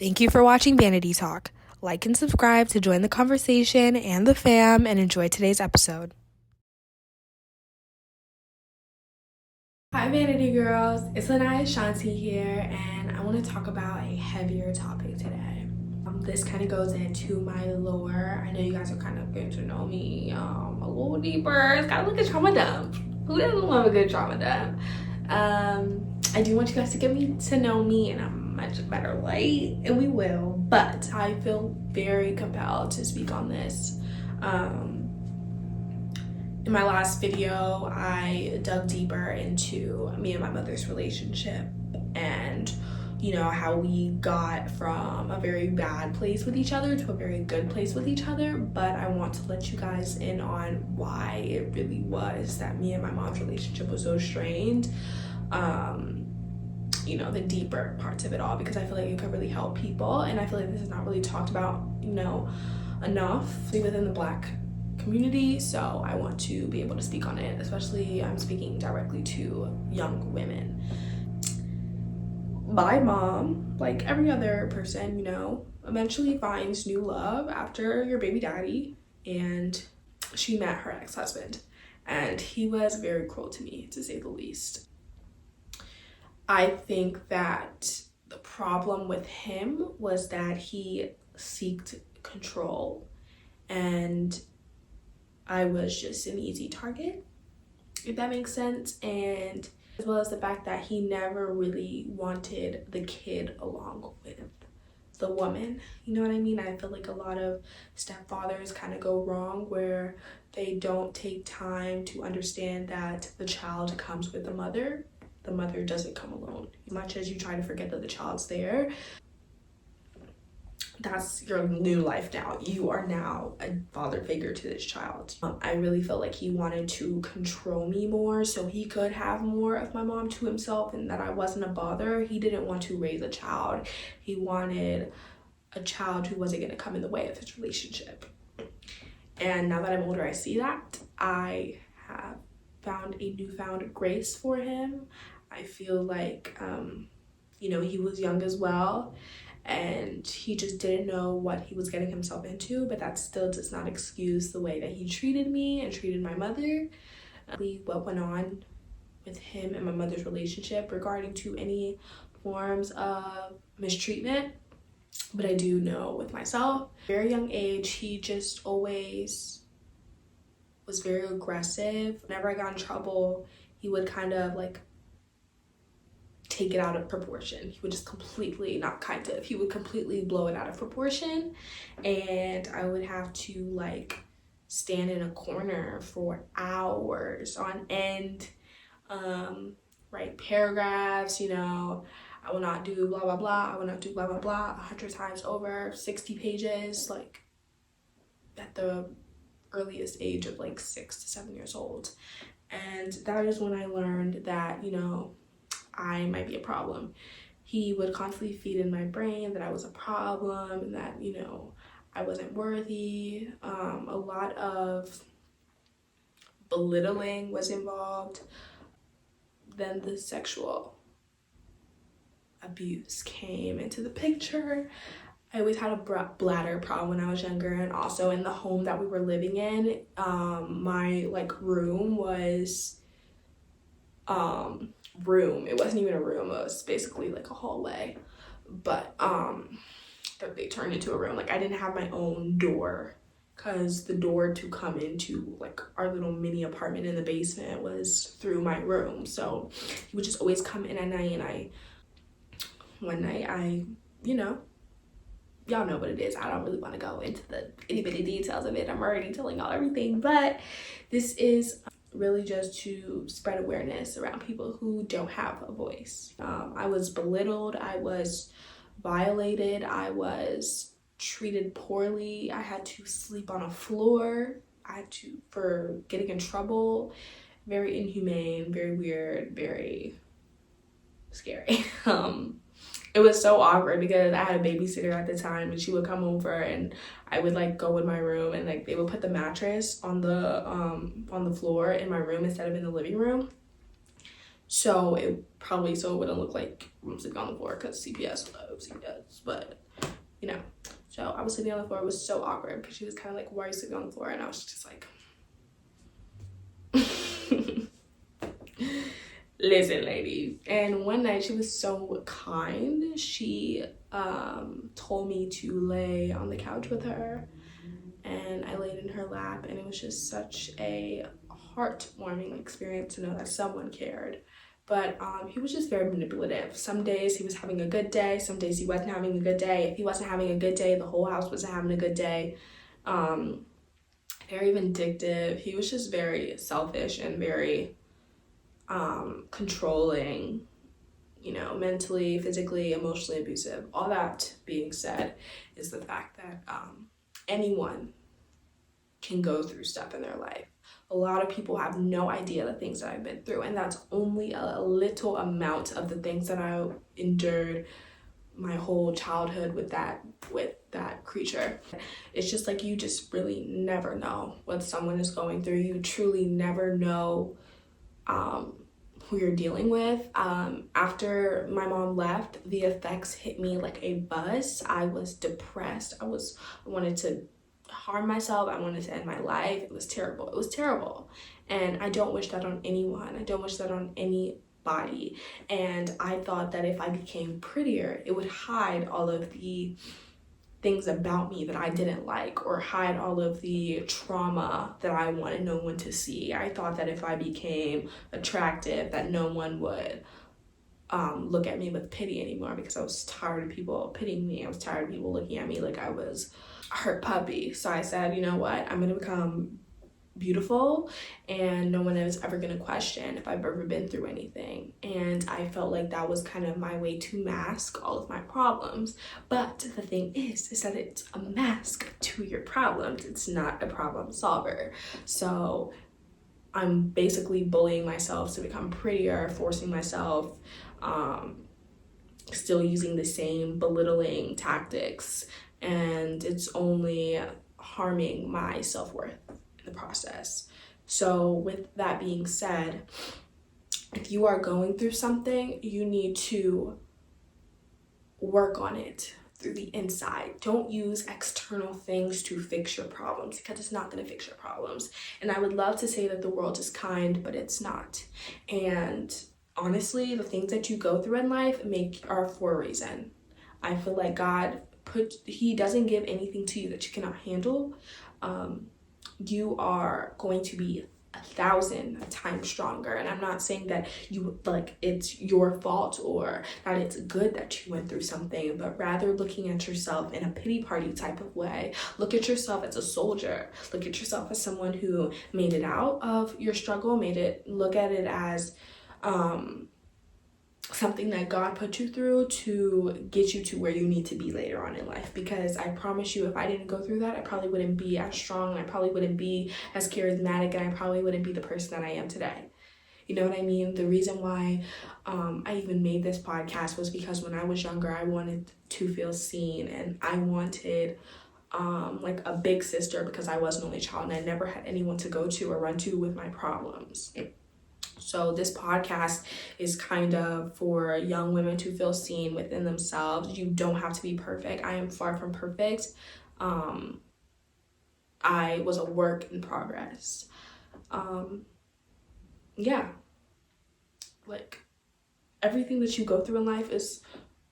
Thank you for watching Vanity Talk. Like and subscribe to join the conversation and the fam, and enjoy today's episode. Hi Vanity Girls, it's Lanaya Shanti here, and I want to talk about a heavier topic today. This kind of goes into my lore. I know you guys are kind of getting to know me a little deeper. It's got to look at trauma dump. Who doesn't love a good trauma dump? I do want you guys to get to know me in a much better light, and we will, but I feel very compelled to speak on this. In my last video, I dug deeper into me and my mother's relationship and, you know, how we got from a very bad place with each other to a very good place with each other. But I want to let you guys in on why it really was that me and my mom's relationship was so strained. You know, the deeper parts of it all, because I feel like it could really help people, and I feel like this is not really talked about, you know, enough within the Black community. So I want to be able to speak on it, especially I'm speaking directly to young women. My mom, like every other person, you know, eventually finds new love after your baby daddy, and she met her ex-husband, and he was very cruel to me, to say the least. I think that the problem with him was that he sought control, and I was just an easy target, if that makes sense. And as well as the fact that he never really wanted the kid along with the woman. You know what I mean? I feel like a lot of stepfathers kind of go wrong where they don't take time to understand that the child comes with the mother. The mother doesn't come alone. As much as you try to forget that the child's there, that's your new life now. You are now a father figure to this child. I really felt like he wanted to control me more so he could have more of my mom to himself, and that I wasn't a bother. He didn't want to raise a child. He wanted a child who wasn't going to come in the way of his relationship. And now that I'm older, I see that. I have found a newfound grace for him. I feel like, you know, he was young as well, and he just didn't know what he was getting himself into, but that still does not excuse the way that he treated me and treated my mother. What went on with him and my mother's relationship regarding to any forms of mistreatment, but I do know with myself, very young age, he just always was very aggressive. Whenever I got in trouble, he would kind of like take it out of proportion. He would just completely, he would completely blow it out of proportion, and I would have to like stand in a corner for hours on end, write paragraphs, you know, I will not do blah blah blah, I will not do blah blah blah 100 times over, 60 pages, like at the earliest age of like 6 to 7 years old. And that is when I learned that, you know, I might be a problem. He would constantly feed in my brain that I was a problem and that, you know, I wasn't worthy. A lot of belittling was involved. Then the sexual abuse came into the picture. I always had a bladder problem when I was younger, and also in the home that we were living in, my like room was it wasn't even a room, it was basically like a hallway, but that they turned into a room. Like I didn't have my own door, because the door to come into like our little mini apartment in the basement was through my room. So he would just always come in at night, and one night, you know, y'all know what it is. I don't really want to go into the itty bitty details of it. I'm already telling y'all everything, but this is really just to spread awareness around people who don't have a voice. I was belittled, I was violated, I was treated poorly, I had to sleep on a floor, for getting in trouble. Very inhumane, very weird, very scary. It was so awkward because I had a babysitter at the time, and she would come over and I would like go in my room, and like they would put the mattress on the floor in my room instead of in the living room. So it wouldn't look like I'm sleeping on the floor because CPS loves CPS, but you know. So I was sleeping on the floor. It was so awkward because she was kind of like, why are you sleeping on the floor? And I was just like, listen, lady. And one night she was so kind. She told me to lay on the couch with her, and I laid in her lap, and it was just such a heartwarming experience to know that someone cared. But he was just very manipulative. Some days he was having a good day, some days he wasn't having a good day. If he wasn't having a good day, the whole house wasn't having a good day. Very vindictive. He was just very selfish and very controlling, you know, mentally, physically, emotionally abusive. All that being said is the fact that anyone can go through stuff in their life. A lot of people have no idea the things that I've been through, and that's only a little amount of the things that I endured my whole childhood with that creature. It's just like, you just really never know what someone is going through. You truly never know who you're dealing with. After my mom left, the effects hit me like a bus. I was depressed. I wanted to harm myself. I wanted to end my life. It was terrible. It was terrible. And I don't wish that on anyone. I don't wish that on anybody. And I thought that if I became prettier, it would hide all of the things about me that I didn't like, or hide all of the trauma that I wanted no one to see. I thought that if I became attractive, that no one would look at me with pity anymore, because I was tired of people pitying me. I was tired of people looking at me like I was a hurt puppy. So I said, you know what, I'm gonna become beautiful, and no one is ever gonna question if I've ever been through anything. And I felt like that was kind of my way to mask all of my problems. But the thing is that it's a mask to your problems. It's not a problem solver. So I'm basically bullying myself to become prettier, forcing myself, still using the same belittling tactics, and it's only harming my self-worth in the process. So with that being said, if you are going through something, you need to work on it through the inside. Don't use external things to fix your problems, because it's not going to fix your problems. And I would love to say that the world is kind, but it's not. And honestly, the things that you go through in life are for a reason. I feel like God he doesn't give anything to you that you cannot handle. You are going to be 1,000 times stronger. And I'm not saying that it's your fault or that it's good that you went through something, but rather looking at yourself in a pity party type of way. Look at yourself as a soldier. Look at yourself as someone who made it out of your struggle, look at it as something that God put you through to get you to where you need to be later on in life. Because I promise you, if I didn't go through that, I probably wouldn't be as strong, I probably wouldn't be as charismatic, and I probably wouldn't be the person that I am today. You know what I mean? The reason why I even made this podcast was because when I was younger, I wanted to feel seen, and I wanted like a big sister, because I was an only child and I never had anyone to go to or run to with my problems. So this podcast is kind of for young women to feel seen within themselves. You don't have to be perfect. I am far from perfect. I was a work in progress. Yeah. Like, everything that you go through in life is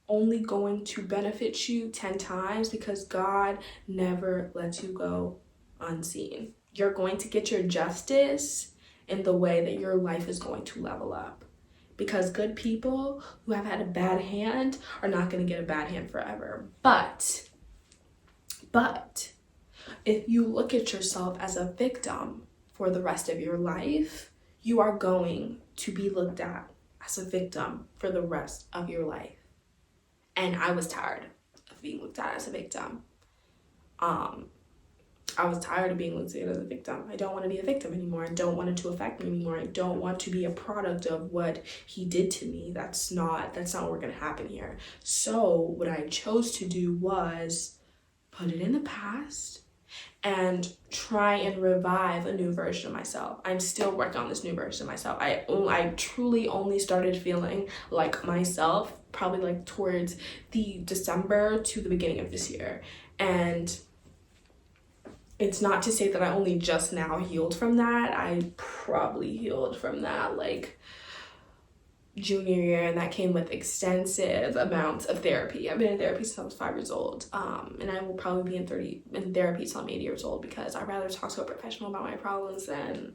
only going to benefit you 10 times, because God never lets you go unseen. You're going to get your justice in the way that your life is going to level up. Because good people who have had a bad hand are not going to get a bad hand forever. But if you look at yourself as a victim for the rest of your life, you are going to be looked at as a victim for the rest of your life. And I was tired of being looked at as a victim. I was tired of being looked at as a victim. I don't want to be a victim anymore. I don't want it to affect me anymore. I don't want to be a product of what he did to me. That's not what's going to happen here. So what I chose to do was put it in the past and try and revive a new version of myself. I'm still working on this new version of myself. I truly only started feeling like myself probably like towards the December to the beginning of this year. And it's not to say that I only just now healed from that. I probably healed from that like junior year, and that came with extensive amounts of therapy. I've been in therapy since I was 5 years old, and I will probably be in therapy till I'm 80 years old, because I'd rather talk to a professional about my problems than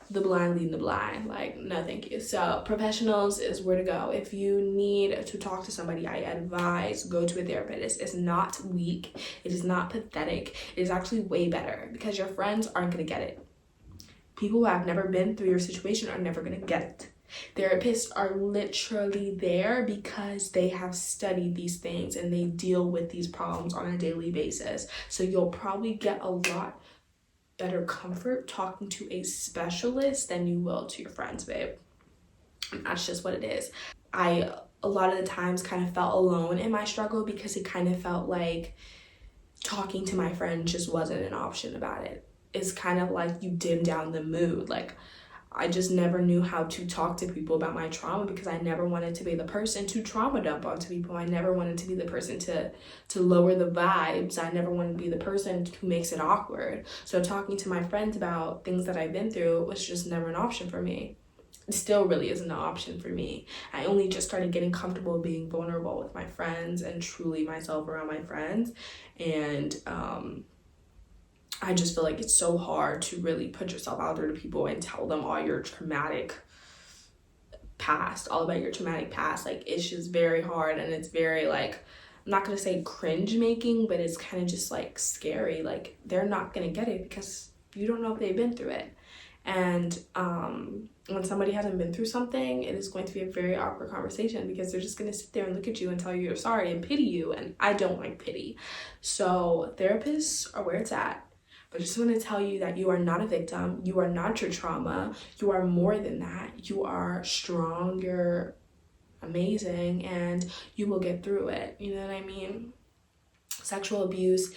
the blind leading the blind. Like, no thank you. So professionals is where to go. If you need to talk to somebody, I advise go to a therapist. It's not weak, it is not pathetic, it is actually way better, because your friends aren't going to get it. People who have never been through your situation are never going to get it. Therapists are literally there because they have studied these things and they deal with these problems on a daily basis. So you'll probably get a lot better comfort talking to a specialist than you will to your friends, babe. And that's just what it is. I a lot of the times kind of felt alone in my struggle, because it kind of felt like talking to my friend just wasn't an option about it. It's kind of like you dim down the mood. Like, I just never knew how to talk to people about my trauma, because I never wanted to be the person to trauma dump onto people. I never wanted to be the person to lower the vibes. I never wanted to be the person who makes it awkward. So talking to my friends about things that I've been through was just never an option for me. It still really isn't an option for me. I only just started getting comfortable being vulnerable with my friends and truly myself around my friends. And I just feel like it's so hard to really put yourself out there to people and tell them all your traumatic past, all about your traumatic past. Like, it's just very hard, and it's very, like, I'm not gonna say cringe making, but it's kind of just like scary. Like, they're not gonna get it because you don't know if they've been through it. And when somebody hasn't been through something, it is going to be a very awkward conversation, because they're just going to sit there and look at you and tell you you're sorry and pity you, and I don't like pity. So therapists are where it's at. But I just want to tell you that you are not a victim. You are not your trauma. You are more than that. You are strong. You're amazing, and you will get through it. You know what I mean? Sexual abuse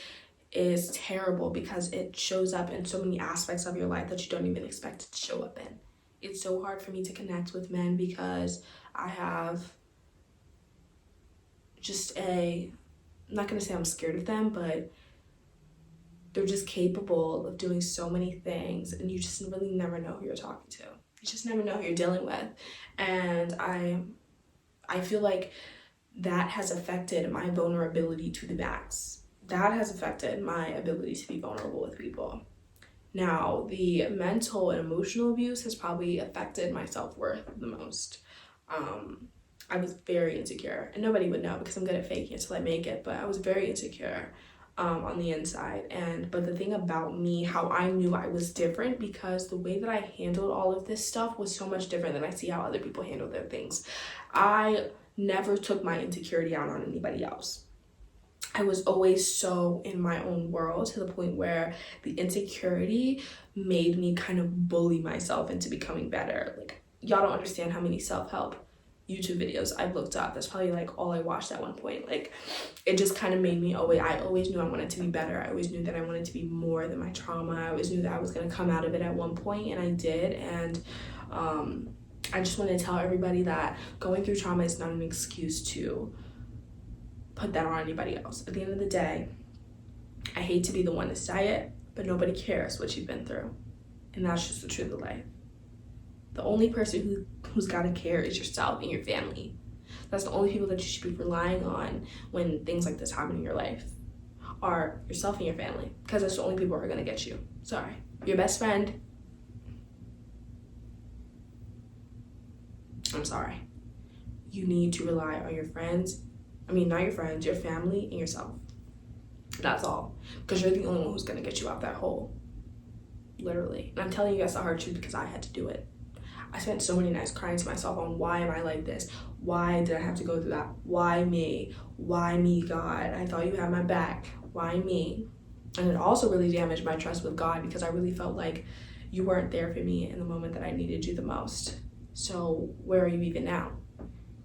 is terrible because it shows up in so many aspects of your life that you don't even expect it to show up in. It's so hard for me to connect with men because I have just I'm not going to say I'm scared of them, but they're just capable of doing so many things, and you just really never know who you're talking to. You just never know who you're dealing with. And I feel like that has affected my vulnerability to the max. That has affected my ability to be vulnerable with people. Now, the mental and emotional abuse has probably affected my self-worth the most. I was very insecure, and nobody would know because I'm good at faking it till I make it, but I was very insecure on the inside. But the thing about me, how I knew I was different, because the way that I handled all of this stuff was so much different than I see how other people handle their things. I never took my insecurity out on anybody else. I was always so in my own world, to the point where the insecurity made me kind of bully myself into becoming better. Like, y'all don't understand how many self-help YouTube videos I've looked up. That's probably like all I watched at one point. Like, it just kind of made me I always knew I wanted to be better. I always knew that I wanted to be more than my trauma. I always knew that I was going to come out of it at one point, and I did. And I just want to tell everybody that going through trauma is not an excuse to put that on anybody else. At the end of the day, I hate to be the one to say it, but nobody cares what you've been through. And that's just the truth of life. The only person who's got to care is yourself and your family. That's the only people that you should be relying on when things like this happen in your life, are yourself and your family, because that's the only people who are going to get you. Sorry. Your best friend, I'm sorry. You need to rely on your friends. I mean, not your friends, your family and yourself. That's all. Because you're the only one who's going to get you out that hole. Literally. And I'm telling you guys the hard truth because I had to do it. I spent so many nights crying to myself on, why am I like this? Why did I have to go through that? Why me? Why me, God? I thought you had my back. Why me? And it also really damaged my trust with God, because I really felt like you weren't there for me in the moment that I needed you the most. So where are you even now?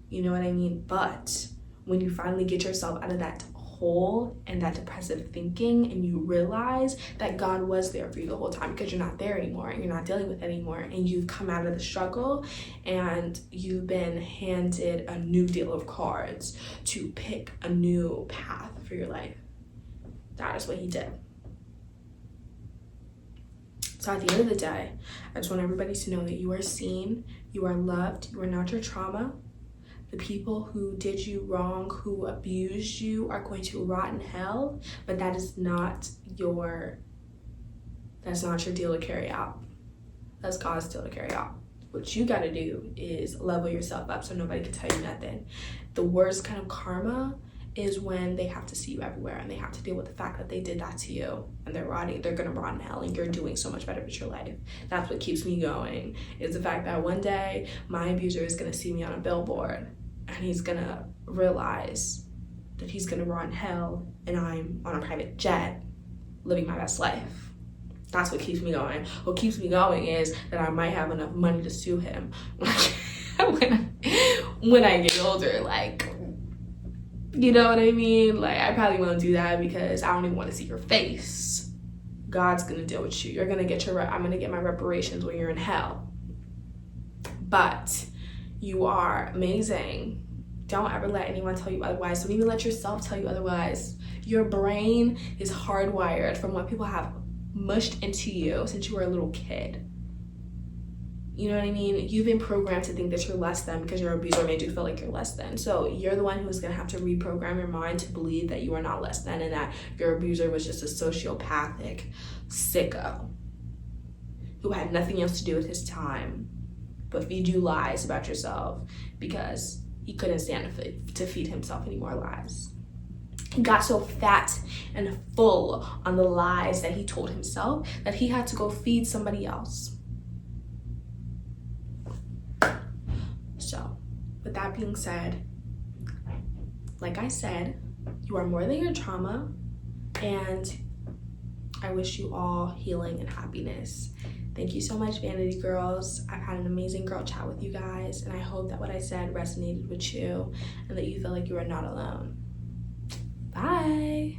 You know what I mean? But when you finally get yourself out of that hole and that depressive thinking, and you realize that God was there for you the whole time, because you're not there anymore and you're not dealing with it anymore, and you've come out of the struggle and you've been handed a new deal of cards to pick a new path for your life. That is what he did. So at the end of the day, I just want everybody to know that you are seen, you are loved, you are not your trauma. The people who did you wrong, who abused you, are going to rot in hell, but that's not your deal to carry out. That's God's deal to carry out. What you got to do is level yourself up so nobody can tell you nothing. The worst kind of karma is when they have to see you everywhere and they have to deal with the fact that they did that to you, and they're gonna rot in hell, and you're doing so much better with your life. That's what keeps me going, is the fact that one day my abuser is gonna see me on a billboard and he's gonna realize that he's gonna rot in hell and I'm on a private jet living my best life. That's what keeps me going. What keeps me going is that I might have enough money to sue him when I get older. Like, you know what I mean? Like, I probably won't do that because I don't even want to see your face. God's gonna deal with you. You're gonna get I'm gonna get my reparations when you're in hell. But you are amazing. Don't ever let anyone tell you otherwise. Don't even let yourself tell you otherwise. Your brain is hardwired from what people have mushed into you since you were a little kid. You know what I mean? You've been programmed to think that you're less than because your abuser made you feel like you're less than. So you're the one who's gonna have to reprogram your mind to believe that you are not less than, and that your abuser was just a sociopathic sicko who had nothing else to do with his time but feed you lies about yourself because he couldn't stand to feed himself any more lies. He got so fat and full on the lies that he told himself that he had to go feed somebody else. So, with that being said, like I said, you are more than your trauma, and I wish you all healing and happiness. Thank you so much, Vanity Girls. I've had an amazing girl chat with you guys, and I hope that what I said resonated with you and that you feel like you are not alone. Bye.